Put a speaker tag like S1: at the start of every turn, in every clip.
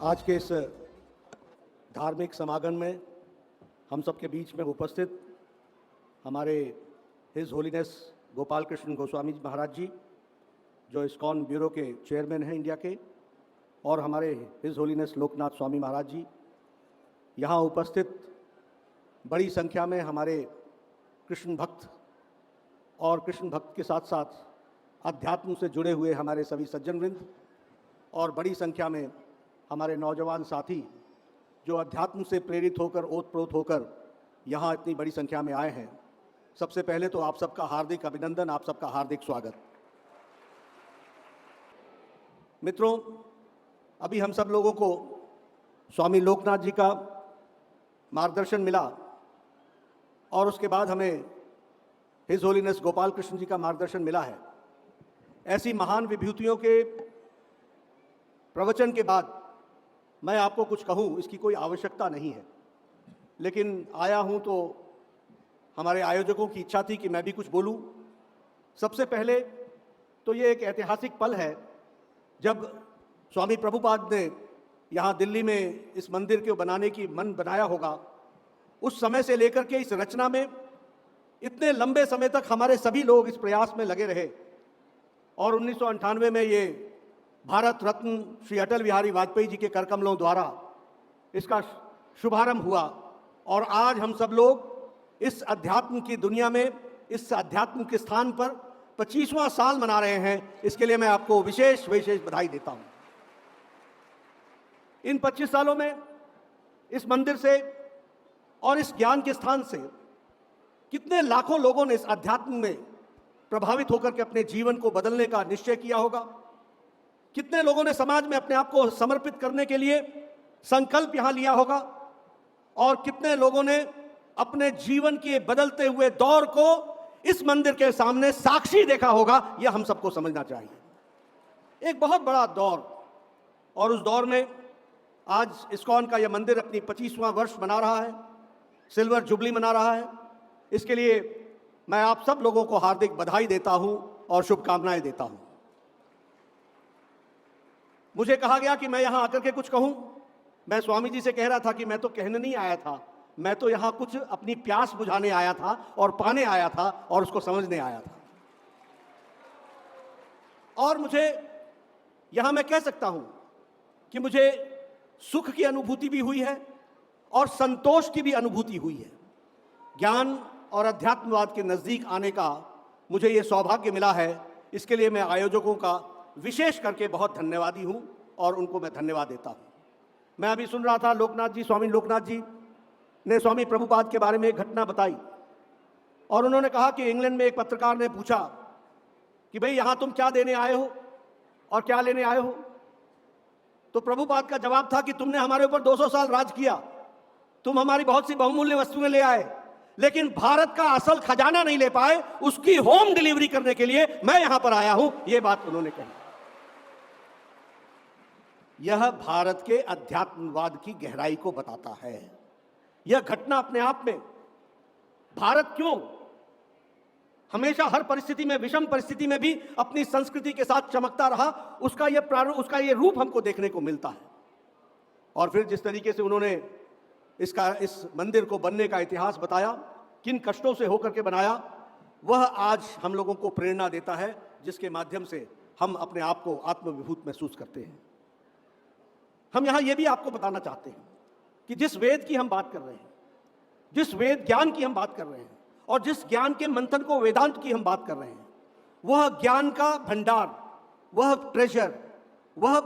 S1: आज के इस धार्मिक समागम में हम सबके बीच में उपस्थित हमारे हिज होलीनेस गोपाल कृष्ण गोस्वामी महाराज जी, जो इस्कॉन ब्यूरो के चेयरमैन हैं इंडिया के, और हमारे हिज होलीनेस लोकनाथ स्वामी महाराज जी, यहाँ उपस्थित बड़ी संख्या में हमारे कृष्ण भक्त और कृष्ण भक्त के साथ साथ अध्यात्म से जुड़े हुए हमारे सभी सज्जनवृंद, और बड़ी संख्या में हमारे नौजवान साथी जो अध्यात्म से प्रेरित होकर ओतप्रोत होकर यहाँ इतनी बड़ी संख्या में आए हैं। सबसे पहले तो आप सबका हार्दिक अभिनंदन, आप सबका हार्दिक स्वागत। मित्रों, अभी हम सब लोगों को स्वामी लोकनाथ जी का मार्गदर्शन मिला और उसके बाद हमें हिज होलीनेस गोपाल कृष्ण जी का मार्गदर्शन मिला है। ऐसी महान विभूतियों के प्रवचन के बाद मैं आपको कुछ कहूं, इसकी कोई आवश्यकता नहीं है, लेकिन आया हूं तो हमारे आयोजकों की इच्छा थी कि मैं भी कुछ बोलूं। सबसे पहले तो ये एक ऐतिहासिक पल है जब स्वामी प्रभुपाद ने यहाँ दिल्ली में इस मंदिर को बनाने की मन बनाया होगा। उस समय से लेकर के इस रचना में इतने लंबे समय तक हमारे सभी लोग इस प्रयास में लगे रहे और 1998 में ये भारत रत्न श्री अटल बिहारी वाजपेयी जी के करकमलों द्वारा इसका शुभारंभ हुआ। और आज हम सब लोग इस अध्यात्म की दुनिया में, इस अध्यात्म के स्थान पर 25वां साल मना रहे हैं। इसके लिए मैं आपको विशेष बधाई देता हूं। इन 25 सालों में इस मंदिर से और इस ज्ञान के स्थान से कितने लाखों लोगों ने इस अध्यात्म में प्रभावित होकर के अपने जीवन को बदलने का निश्चय किया होगा। कितने लोगों ने समाज में अपने आप को समर्पित करने के लिए संकल्प यहां लिया होगा, और कितने लोगों ने अपने जीवन के बदलते हुए दौर को इस मंदिर के सामने साक्षी देखा होगा। यह हम सबको समझना चाहिए। एक बहुत बड़ा दौर, और उस दौर में आज इस्कॉन का यह मंदिर अपनी 25वां वर्ष मना रहा है, सिल्वर जुबली मना रहा है। इसके लिए मैं आप सब लोगों को हार्दिक बधाई देता हूं और शुभकामनाएं देता हूं। मुझे कहा गया कि मैं यहां आकर के कुछ कहूं। मैं स्वामी जी से कह रहा था कि मैं तो कहने नहीं आया था, मैं तो यहां कुछ अपनी प्यास बुझाने आया था और पाने आया था और उसको समझने आया था। और मुझे यहां मैं कह सकता हूं कि मुझे सुख की अनुभूति भी हुई है और संतोष की भी अनुभूति हुई है। ज्ञान और अध्यात्मवाद के नजदीक आने का मुझे ये सौभाग्य मिला है। इसके लिए मैं आयोजकों का विशेष करके बहुत धन्यवादी हूं और उनको मैं धन्यवाद देता हूं। मैं अभी सुन रहा था, लोकनाथ जी, स्वामी लोकनाथ जी ने स्वामी प्रभुपाद के बारे में एक घटना बताई, और उन्होंने कहा कि इंग्लैंड में एक पत्रकार ने पूछा कि भाई यहां तुम क्या देने आए हो और क्या लेने आए हो। तो प्रभुपाद का जवाब था कि तुमने हमारे ऊपर 200 साल राज किया, तुम हमारी बहुत सी बहुमूल्य वस्तुएं ले आए, लेकिन भारत का असल खजाना नहीं ले पाए। उसकी होम डिलीवरी करने के लिए मैं यहां पर आया हूं। यह बात उन्होंने कही। यह भारत के अध्यात्मवाद की गहराई को बताता है। यह घटना अपने आप में भारत क्यों हमेशा हर परिस्थिति में, विषम परिस्थिति में भी अपनी संस्कृति के साथ चमकता रहा, उसका यह रूप हमको देखने को मिलता है। और फिर जिस तरीके से उन्होंने इस मंदिर को बनने का इतिहास बताया, किन कष्टों से होकर के बनाया, वह आज हम लोगों को प्रेरणा देता है, जिसके माध्यम से हम अपने आप को आत्मविभूत महसूस करते हैं। हम यहां यह भी आपको बताना चाहते हैं कि जिस वेद की हम बात कर रहे हैं, जिस वेद ज्ञान की हम बात कर रहे हैं, और जिस ज्ञान के मंथन को वेदांत की हम बात कर रहे हैं, वह ज्ञान का भंडार, वह ट्रेजर, वह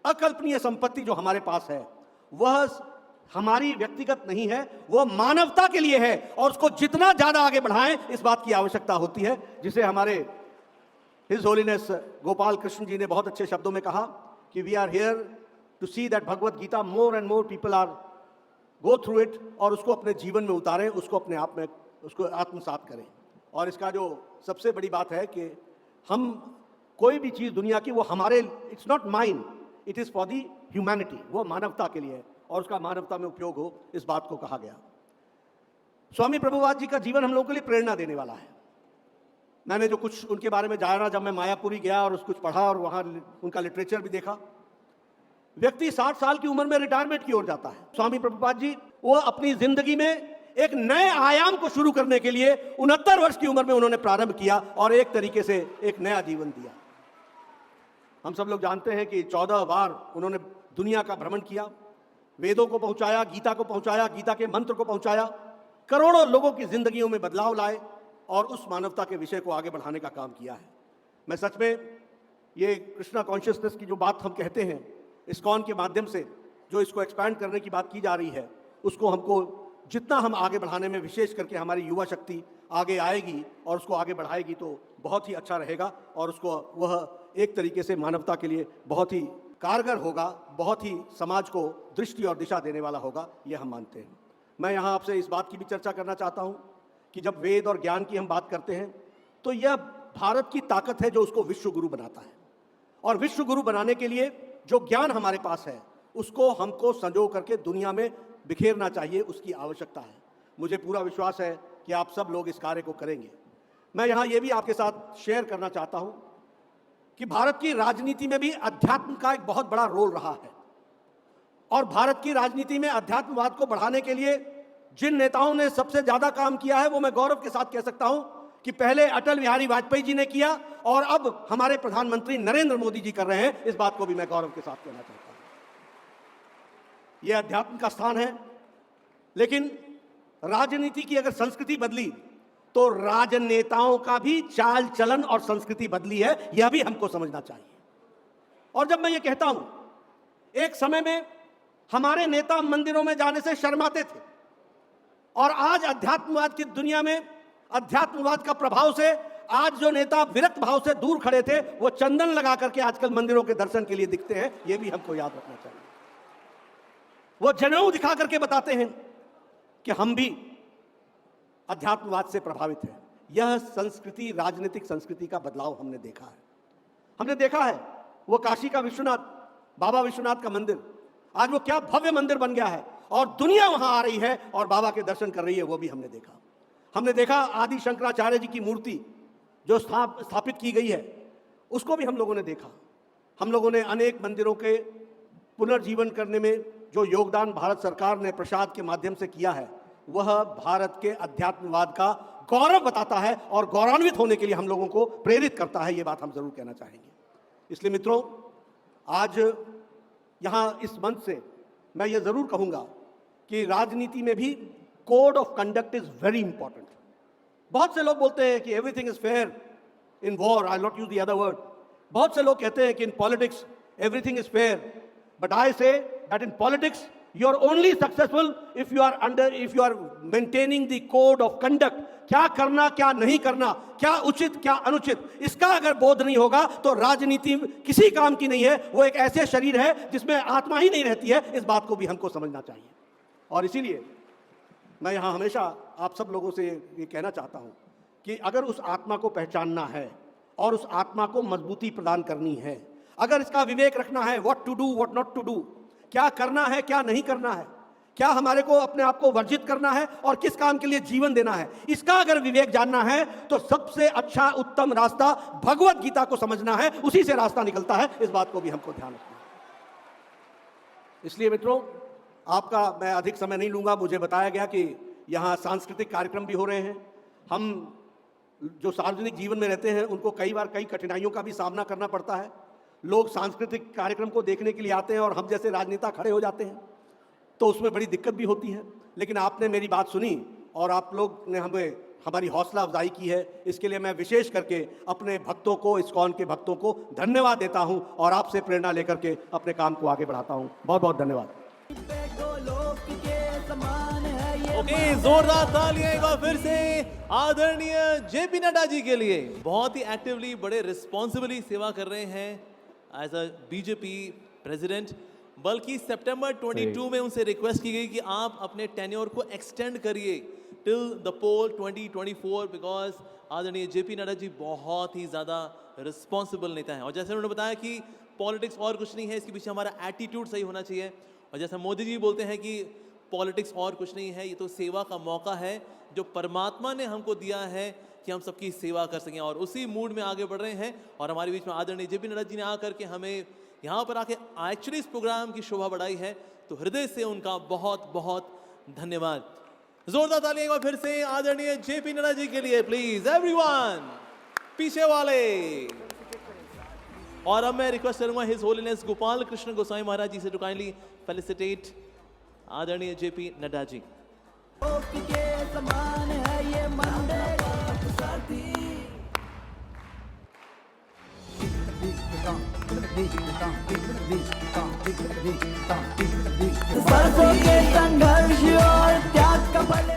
S1: अकल्पनीय संपत्ति जो हमारे पास है, वह हमारी व्यक्तिगत नहीं है, वह मानवता के लिए है। और उसको जितना ज्यादा आगे बढ़ाएं, इस बात की आवश्यकता होती है, जिसे हमारे हिज होलीनेस गोपाल कृष्ण जी ने बहुत अच्छे शब्दों में कहा कि we are here to see that Bhagavad Gita more and more people are go through it, और उसको अपने जीवन में उतारें, उसको अपने आप में उसको आत्मसात करें। और इसका जो सबसे बड़ी बात है कि हम कोई भी चीज़ दुनिया की, वो हमारे, it's not mine, it is for the humanity, वो मानवता के लिए है, और उसका मानवता में उपयोग हो, इस बात को कहा गया। स्वामी प्रभुपाद जी का जीवन हम लोगों के लिए प्रेरणा देने वाला है। मैंने जो कुछ उनके बारे में जाना, जब मैं मायापुरी गया और कुछ पढ़ा और वहाँ उनका लिटरेचर भी देखा, व्यक्ति 60 साल की उम्र में रिटायरमेंट की ओर जाता है। स्वामी प्रभुपाद जी वो अपनी जिंदगी में एक नए आयाम को शुरू करने के लिए 69 वर्ष की उम्र में उन्होंने प्रारंभ किया और एक तरीके से एक नया जीवन दिया। हम सब लोग जानते हैं कि 14 बार उन्होंने दुनिया का भ्रमण किया, वेदों को पहुंचाया, गीता को पहुंचाया, गीता के मंत्र को पहुंचाया, करोड़ों लोगों की जिंदगियों में बदलाव लाए और उस मानवता के विषय को आगे बढ़ाने का काम किया है। मैं सच में ये कृष्णा कॉन्शियसनेस की जो बात हम कहते हैं, इस्कॉन के माध्यम से जो इसको एक्सपैंड करने की बात की जा रही है, उसको हमको जितना हम आगे बढ़ाने में, विशेष करके हमारी युवा शक्ति आगे आएगी और उसको आगे बढ़ाएगी तो बहुत ही अच्छा रहेगा और उसको वह एक तरीके से मानवता के लिए बहुत ही कारगर होगा, बहुत ही समाज को दृष्टि और दिशा देने वाला होगा, ये हम मानते हैं। मैं यहाँ आपसे इस बात की भी चर्चा करना चाहता हूँ कि जब वेद और ज्ञान की हम बात करते हैं तो यह भारत की ताकत है जो उसको विश्व गुरु बनाता है और विश्व गुरु बनाने के लिए जो ज्ञान हमारे पास है उसको हमको संजो करके दुनिया में बिखेरना चाहिए, उसकी आवश्यकता है। मुझे पूरा विश्वास है कि आप सब लोग इस कार्य को करेंगे। मैं यहाँ ये भी आपके साथ शेयर करना चाहता हूँ कि भारत की राजनीति में भी अध्यात्म का एक बहुत बड़ा रोल रहा है और भारत की राजनीति में अध्यात्मवाद को बढ़ाने के लिए जिन नेताओं ने सबसे ज्यादा काम किया है वो मैं गौरव के साथ कह सकता हूं कि पहले अटल बिहारी वाजपेयी जी ने किया और अब हमारे प्रधानमंत्री नरेंद्र मोदी जी कर रहे हैं। इस बात को भी मैं गौरव के साथ कहना चाहता हूं। यह अध्यात्म का स्थान है, लेकिन राजनीति की अगर संस्कृति बदली तो राजनेताओं का भी चाल चलन और संस्कृति बदली है, यह भी हमको समझना चाहिए। और जब मैं ये कहता हूं, एक समय में हमारे नेता मंदिरों में जाने से शर्माते थे और आज अध्यात्मवाद की दुनिया में अध्यात्मवाद का प्रभाव से आज जो नेता विरक्त भाव से दूर खड़े थे वो चंदन लगा करके आजकल मंदिरों के दर्शन के लिए दिखते हैं, ये भी हमको याद रखना चाहिए। वो जनेऊ दिखा करके बताते हैं कि हम भी अध्यात्मवाद से प्रभावित हैं। यह संस्कृति, राजनीतिक संस्कृति का बदलाव हमने देखा है। हमने देखा है वो काशी का विश्वनाथ, बाबा विश्वनाथ का मंदिर, आज वो क्या भव्य मंदिर बन गया है और दुनिया वहां आ रही है और बाबा के दर्शन कर रही है, वो भी हमने देखा। हमने देखा आदि शंकराचार्य जी की मूर्ति जो स्थापित की गई है, उसको भी हम लोगों ने देखा। हम लोगों ने अनेक मंदिरों के पुनर्जीवन करने में जो योगदान भारत सरकार ने प्रसाद के माध्यम से किया है, वह भारत के अध्यात्मवाद का गौरव बताता है और गौरवान्वित होने के लिए हम लोगों को प्रेरित करता है। ये बात हम जरूर कहना चाहेंगे। इसलिए मित्रों, आज यहाँ इस मंच से मैं ये जरूर कहूँगा कि राजनीति में भी code of conduct is very important. बहुत से लोग बोलते हैं कि everything is fair in war, I not use the other word. बहुत से लोग कहते हैं कि in politics everything is fair, but I say that in politics you are only successful if you are maintaining the code of conduct। क्या करना, क्या नहीं करना, क्या उचित, क्या अनुचित, इसका अगर बोध नहीं होगा तो राजनीति किसी काम की नहीं है। वो एक ऐसे शरीर है जिसमें आत्मा ही नहीं रहती है। इस बात को भी हमको समझना चाहिए। और इसीलिए मैं यहाँ हमेशा आप सब लोगों से ये कहना चाहता हूँ कि अगर उस आत्मा को पहचानना है और उस आत्मा को मजबूती प्रदान करनी है, अगर इसका विवेक रखना है, what to do, what not to do, क्या करना है, क्या नहीं करना है, क्या हमारे को अपने आप को वर्जित करना है और किस काम के लिए जीवन देना है, इसका अगर विवेक जानना है तो सबसे अच्छा उत्तम रास्ता भगवत गीता को समझना है। उसी से रास्ता निकलता है। इस बात को भी हमको ध्यान रखना है। इसलिए मित्रों, आपका मैं अधिक समय नहीं लूंगा। मुझे बताया गया कि यहाँ सांस्कृतिक कार्यक्रम भी हो रहे हैं। हम जो सार्वजनिक जीवन में रहते हैं उनको कई बार कई कठिनाइयों का भी सामना करना पड़ता है। लोग सांस्कृतिक कार्यक्रम को देखने के लिए आते हैं और हम जैसे राजनेता खड़े हो जाते हैं तो उसमें बड़ी दिक्कत भी होती है। लेकिन आपने मेरी बात सुनी और आप लोग ने हमारी हौसला अफजाई की है। इसके लिए मैं विशेष करके अपने भक्तों को, इस्कॉन के भक्तों को धन्यवाद देता हूं और आपसे प्रेरणा लेकर के अपने काम को आगे बढ़ाता हूं। बहुत बहुत धन्यवाद।
S2: ओके, जोरदार तालियां एक बार फिर से आदरणीय जेपी नड्डा जी के लिए। बहुत ही एक्टिवली, बड़े रिस्पॉन्सिबली सेवा कर रहे हैं एज अ बीजेपी प्रेसिडेंट। बल्कि सितंबर 22 में उनसे रिक्वेस्ट की गई कि आप अपने टेन्योर को एक्सटेंड करिए टिल द पोल 2024, बिकॉज आदरणीय जेपी नड्डा जी बहुत ही ज़्यादा रिस्पॉन्सिबल नेता हैं। और जैसे उन्होंने बताया कि पॉलिटिक्स और कुछ नहीं है, इसके पीछे हमारा एटीट्यूड सही होना चाहिए। और जैसे मोदी जी बोलते हैं कि पॉलिटिक्स और कुछ नहीं है, ये तो सेवा का मौका है जो परमात्मा ने हमको दिया है कि हम सबकी सेवा कर सकें। और उसी मूड में आगे बढ़ रहे हैं। और हमारे बीच में आदरणीय जेपी नड्डा जी ने आकर के हमें यहाँ पर आके एक्चुअली इस प्रोग्राम की शोभा बढ़ाई है, तो हृदय से उनका बहुत बहुत धन्यवाद। जोरदार तालियां एक बार फिर से आदरणीय जेपी नड्डा जी के लिए प्लीज एवरीवन, पीछे वाले। और अब मैं रिक्वेस्ट करूंगा हिज होलीनेस गोपाल कृष्ण गोसाई महाराज जी से टू काइंडली फेलिसिटेट आदरणीय जेपी नड्डा जी।
S3: के समान है ये मंदिर सरदी। सरसों के संघर्ष और त्याग का फल